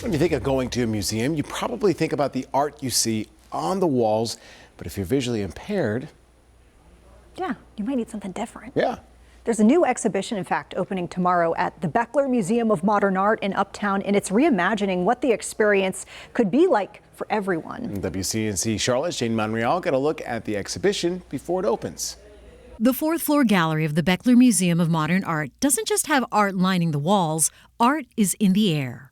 When you think of going to a museum, you probably think about the art you see on the walls. But if you're visually impaired, yeah, you might need something different. yeah. There's a new exhibition, in fact, opening tomorrow at the Bechtler Museum of Modern Art in Uptown, and it's reimagining what the experience could be like for everyone. WCNC Charlotte's Jane Monreal got a look at the exhibition before it opens. The fourth floor gallery of the Bechtler Museum of Modern Art doesn't just have art lining the walls, art is in the air.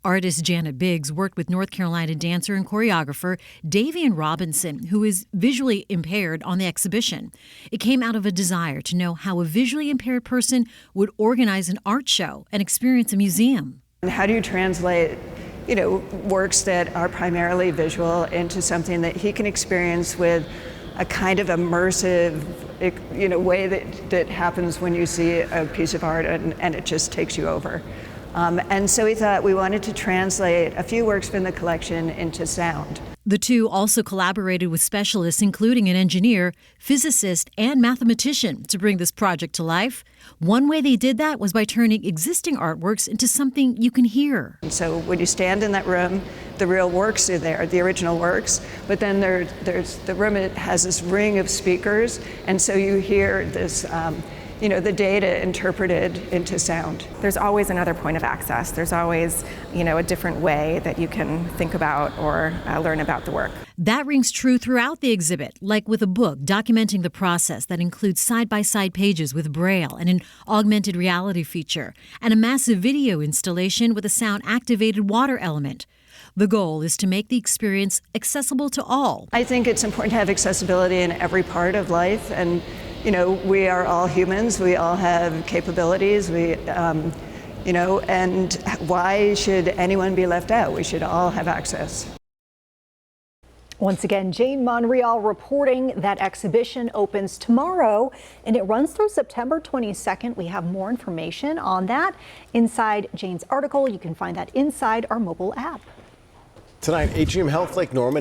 Artist Janet Biggs worked with North Carolina dancer and choreographer Davian Robinson, who is visually impaired, on the exhibition. It came out of a desire to know how a visually impaired person would organize an art show and experience a museum. And how do you translate, works that are primarily visual into something that he can experience with a kind of immersive, way that happens when you see a piece of art and it just takes you over. And so we thought we wanted to translate a few works from the collection into sound. The two also collaborated with specialists, including an engineer, physicist, and mathematician, to bring this project to life. One way they did that was by turning existing artworks into something you can hear. And so when you stand in that room, the real works are there, the original works, but then there's the room, it has this ring of speakers, and so you hear this the data interpreted into sound. There's always another point of access. There's always, a different way that you can think about or learn about the work. That rings true throughout the exhibit, like with a book documenting the process that includes side-by-side pages with Braille and an augmented reality feature, and a massive video installation with a sound-activated water element. The goal is to make the experience accessible to all. I think it's important to have accessibility in every part of life, and we are all humans, we all have capabilities, and why should anyone be left out? We should all have access. Once again, Jane Monreal reporting that exhibition opens tomorrow and it runs through September 22nd. We have more information on that inside Jane's article. You can find that inside our mobile app. Tonight, Atrium Health Lake Norman